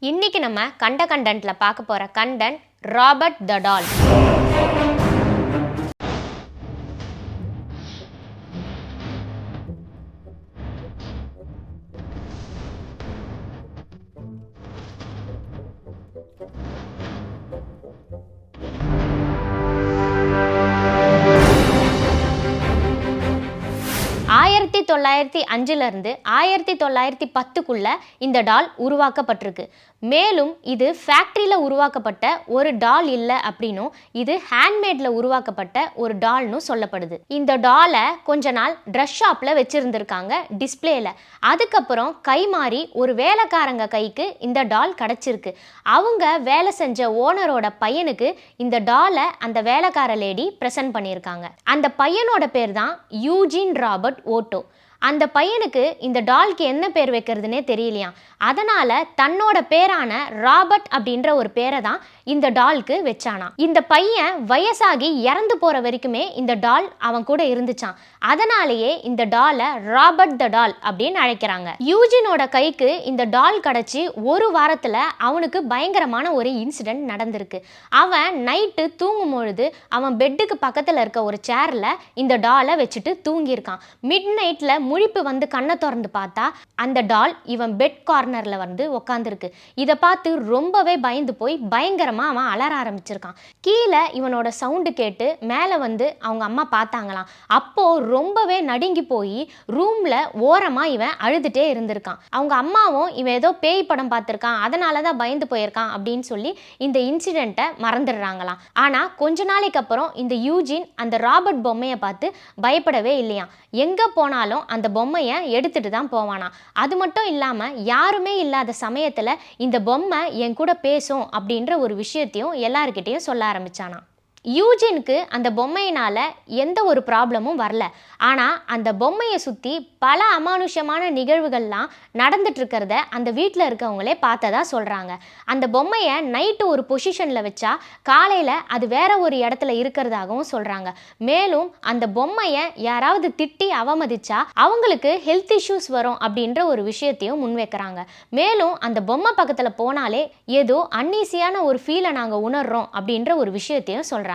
இன்னைக்கு நம்ம கண்டென்ட்ல பார்க்க போற கண்டென்ட் ராபர்ட் த டால். 1905 1910 இந்த டால் உருவாக்கப்பட்டிருக்கு. மேலும் இது ஃபேக்டரியில் உருவாக்கப்பட்ட ஒரு டால் இல்லை அப்படின்னும் இது ஹேண்ட்மேட்ல உருவாக்கப்பட்ட ஒரு டால்னு சொல்லப்படுது. இந்த டாலை கொஞ்ச நாள் ட்ரெஸ் ஷாப்ல வச்சிருந்திருக்காங்க டிஸ்பிளேல. அதுக்கப்புறம் கை மாறி ஒரு வேலைக்காரங்க கைக்கு இந்த டால் கிடைச்சிருக்கு. அவங்க வேலை செஞ்ச ஓனரோட பையனுக்கு இந்த டாலை அந்த வேலைக்கார லேடி பிரசன்ட் பண்ணியிருக்காங்க. அந்த பையனோட பேர் தான் யூஜின் ராபர்ட் ஓட்டோ. அந்த பையனுக்கு இந்த டால்க்கு என்ன பேர் வைக்கிறதுனே தெரியலையா. அதனால தன்னோட பேரான ராபர்ட் அப்படின்ற ஒரு பேரை தான் இந்த டால்க்கு வச்சானா. இந்த பையன் வயசாகி இறந்து போற வரைக்குமே இந்த டால் அவன் கூட இருந்துச்சான். அதனாலேயே இந்த டாலை ராபர்ட் த டால் அப்படின்னு அழைக்கிறாங்க. யூஜினோட கைக்கு இந்த டால் கிடைச்சி ஒரு வாரத்துல அவனுக்கு பயங்கரமான ஒரு இன்சிடென்ட் நடந்திருக்கு. அவன் நைட்டு தூங்கும் பொழுது அவன் பெட்டுக்கு பக்கத்துல இருக்க ஒரு சேர்ல இந்த டாலை வச்சுட்டு தூங்கியிருக்கான். மிட் நைட்ல முழிப்பு வந்து கண்ணை திறந்து பார்த்தா அந்த டால் இவன் பெட் கார்னர்ல வந்து உக்காந்துருக்கு. இதை பார்த்து ரொம்பவே பயந்து போய் பயங்கரமா அவன் அலற ஆரம்பிச்சிருக்கான். கீழே இவனோட சவுண்டு கேட்டு மேலே வந்து அவங்க அம்மா பார்த்தாங்களாம். அப்போ ரொம்பவே நடுங்கி போய் ரூம்ல ஓரமா இவன் அழுதுட்டே இருந்திருக்கான். அவங்க அம்மாவும் இவன் ஏதோ பேய் படம் பார்த்துருக்கான் அதனாலதான் பயந்து போயிருக்கான் அப்படின்னு சொல்லி இந்த இன்சிடென்ட்டை மறந்துடுறாங்களாம். ஆனா கொஞ்ச நாளைக்கு அப்புறம் இந்த யூஜின் அந்த ராபர்ட் பொம்மையை பார்த்து பயப்படவே இல்லையா. எங்க போனாலும் அந்த பொம்மையை எடுத்துட்டு தான் போவானா. அது மட்டும் இல்லாம யாருமே இல்லாத சமயத்துல இந்த பொம்மை என் கூட பேசும் அப்படின்ற ஒரு விஷயத்தையும் எல்லாருக்கிட்டையும் சொல்ல ஆரம்பிச்சானா. யூஜினுக்கு அந்த பொம்மையினால எந்த ஒரு ப்ராப்ளமும் வரல. ஆனால் அந்த பொம்மையை சுற்றி பல அமானுஷமான நிகழ்வுகள்லாம் நடந்துட்டு இருக்கிறத அந்த வீட்டில் இருக்கவங்களே பார்த்ததா சொல்கிறாங்க. அந்த பொம்மையை நைட்டு ஒரு பொசிஷனில் வச்சா காலையில் அது வேற ஒரு இடத்துல இருக்கிறதாகவும் சொல்கிறாங்க. மேலும் அந்த பொம்மையை யாராவது திட்டி அவமதிச்சா அவங்களுக்கு ஹெல்த் இஷ்யூஸ் வரும் அப்படின்ற ஒரு விஷயத்தையும் முன்வைக்கிறாங்க. மேலும் அந்த பொம்மை பக்கத்தில் போனாலே ஏதோ அன்னீசியான ஒரு ஃபீலை நாங்கள் உணர்றோம் அப்படின்ற ஒரு விஷயத்தையும் சொல்கிறாங்க.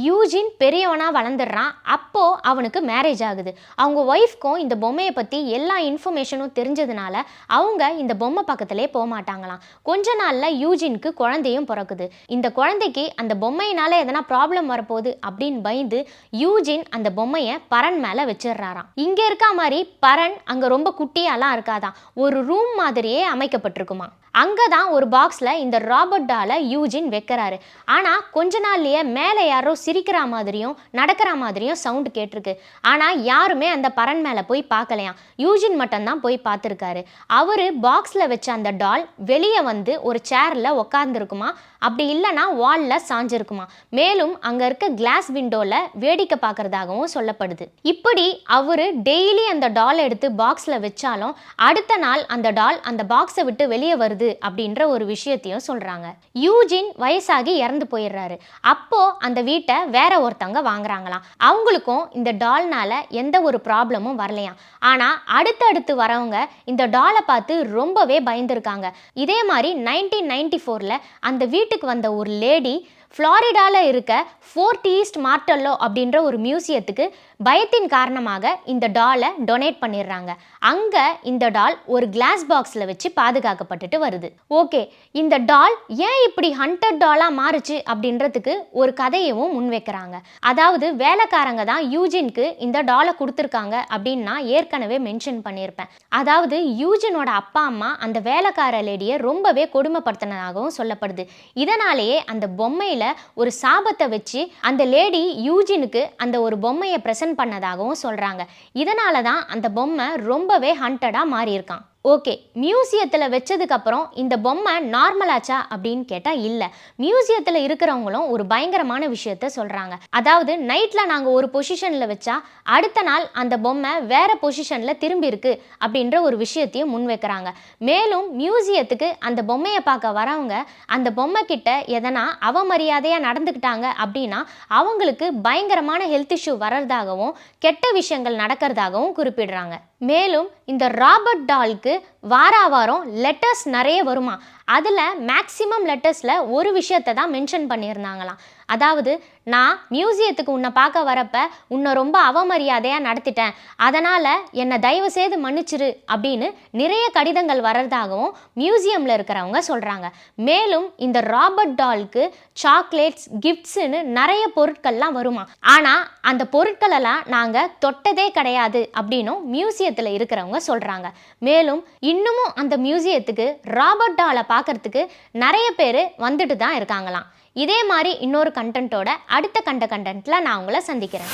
யூஜின் பெரியவனா வளர்ந்துடுறான். அப்போ அவனுக்கு மேரேஜ் ஆகுது. அவங்க ஒய்ஃப்க்கும் இந்த பொம்மையை பத்தி எல்லா இன்ஃபர்மேஷனும் தெரிஞ்சதுனால அவங்க இந்த பொம்மை பக்கத்திலே போக மாட்டாங்களாம். கொஞ்ச நாள்ல யூஜினுக்கு குழந்தையும் பிறக்குது. இந்த குழந்தைக்கு அந்த பொம்மையினால எதனா ப்ராப்ளம் வரப்போகுது அப்படின்னு பயந்து யூஜின் அந்த பொம்மையை பரன் மேல வச்சிடுறாராம். இங்க இருக்க மாதிரி பரன் அங்க ரொம்ப குட்டியாலாம் இருக்காதான், ஒரு ரூம் மாதிரியே அமைக்கப்பட்டிருக்குமா. அங்கதான் ஒரு பாக்ஸ்ல இந்த ராபர்ட் டாலை யூஜின் வைக்கிறாரு. ஆனா கொஞ்ச நாள்லயே மேல யாரோ சிரிக்கிற மாதிரியும் நடக்கிற மாதிரியும் சவுண்ட் கேட்டிருக்கு. ஆனா யாருமே அந்த பரன் மேல போய் பார்க்கலையாம். யூஜின் மட்டும்தான் போய் பார்த்துருக்காரு. அவரு பாக்ஸ்ல வச்ச அந்த டால் வெளியே வந்து ஒரு சேர்ல உக்காந்துருக்குமா, அப்படி இல்லைன்னா வால்ல சாஞ்சிருக்குமா. மேலும் அங்க இருக்க கிளாஸ் விண்டோல வேடிக்கை பார்க்கறதாகவும் சொல்லப்படுது. இப்படி அவரு டெய்லி அந்த டால் எடுத்து பாக்ஸ்ல வச்சாலும் அடுத்த நாள் அந்த டால் அந்த பாக்ஸை விட்டு வெளியே வருது அப்படின்ற ஒரு விஷயத்தையும் சொல்றாங்க. யூஜின் வயசாகி இறந்து போயிடுறாரு. அப்போ அந்த வீட்டை வேற ஒருத்தவங்க வாங்குறாங்களாம். அவங்களுக்கும் இந்த டால்னால எந்த ஒரு ப்ராப்ளமும் வரலையாம். ஆனா அடுத்தடுத்து வரவங்க இந்த டாலை பார்த்து ரொம்பவே பயந்துருக்காங்க. இதே மாதிரி 1994 அந்த வீட்டுக்கு வந்த ஒரு லேடி ஃப்ளாரிடால இருக்க ஃபோர்ட் ஈஸ்ட் மார்டெல்லோ அப்படின்ற ஒரு மியூசியத்துக்கு பயத்தின் காரணமாக இந்த டாலை டொனேட் பண்ணிடுறாங்க. அங்க இந்த டால் ஒரு கிளாஸ் பாக்ஸ்ல வச்சு பாதுகாக்கப்பட்டுட்டு வருது. ஓகே, இந்த டால் ஏன் இப்படி ஹண்டட் டாலா மாறுச்சு அப்படின்றதுக்கு ஒரு கதையவும் முன்வைக்கிறாங்க. அதாவது வேலைக்காரங்க தான் யூஜினுக்கு இந்த டாலை கொடுத்துருக்காங்க அப்படின்னு நான் ஏற்கனவே மென்ஷன் பண்ணியிருப்பேன். அதாவது யூஜினோட அப்பா அம்மா அந்த வேலைக்கார லேடியை ரொம்பவே கொடுமைப்படுத்தினதாகவும் சொல்லப்படுது. இதனாலேயே அந்த பொம்மையில ஒரு சாபத்தை வச்சு அந்த லேடி யூஜினுக்கு அந்த ஒரு பொம்மையை பிரசன்ட் பண்ணதாகவும் சொல்றாங்க. இதனால தான் அந்த பொம்மை ரொம்பவே ஹண்டடா மாறி இருக்கான். ஓகே, மியூசியத்தில் வச்சதுக்கு அப்புறம் இந்த பொம்மை நார்மலாச்சா அப்படின்னு கேட்டால் இல்லை. மியூசியத்தில் இருக்கிறவங்களும் ஒரு பயங்கரமான விஷயத்த சொல்கிறாங்க. அதாவது நைட்டில் நாங்கள் ஒரு பொசிஷனில் வச்சா அடுத்த நாள் அந்த பொம்மை வேற பொசிஷனில் திரும்பி இருக்கு அப்படின்ற ஒரு விஷயத்தையும் முன்வைக்கிறாங்க. மேலும் மியூசியத்துக்கு அந்த பொம்மையை பார்க்க வரவங்க அந்த பொம்மை கிட்ட எதனா அவமரியாதையாக நடந்துக்கிட்டாங்க அப்படின்னா அவங்களுக்கு பயங்கரமான ஹெல்த் இஷ்யூ வர்றதாகவும் கெட்ட விஷயங்கள் நடக்கிறதாகவும் குறிப்பிடுறாங்க. மேலும் இந்த ராபர்ட் டாலுக்கு வாராவாரம் லெட்டர்ஸ் நிறைய வருமா. அதில் மேக்ஸிமம் லெட்டர்ஸில் ஒரு விஷயத்தை தான் மென்ஷன் பண்ணியிருந்தாங்களாம். அதாவது, நான் மியூசியத்துக்கு உன்னை பார்க்க வரப்ப உன்னை ரொம்ப அவமரியாதையாக நடத்திட்டேன், அதனால் என்னை தயவு செய்து மன்னிச்சிரு அப்படின்னு நிறைய கடிதங்கள் வர்றதாகவும் மியூசியமில் இருக்கிறவங்க சொல்கிறாங்க. மேலும் இந்த ராபர்ட் டாலுக்கு சாக்லேட்ஸ், கிஃப்ட்ஸுன்னு நிறைய பொருட்கள்லாம் வருமா. ஆனால் அந்த பொருட்களெல்லாம் நாங்கள் தொட்டதே கிடையாது அப்படின்னும் மியூசியத்தில் இருக்கிறவங்க சொல்கிறாங்க. மேலும் இன்னமும் அந்த மியூசியத்துக்கு ராபர்ட் டாலை பார்க்கறதுக்கு நிறைய பேர் வந்துட்டு தான் இருக்காங்களாம். இதே மாதிரி இன்னொரு கண்டென்ட்டோட அடுத்த கண்டென்ட்டில் நான் உங்களை சந்திக்கிறேன்.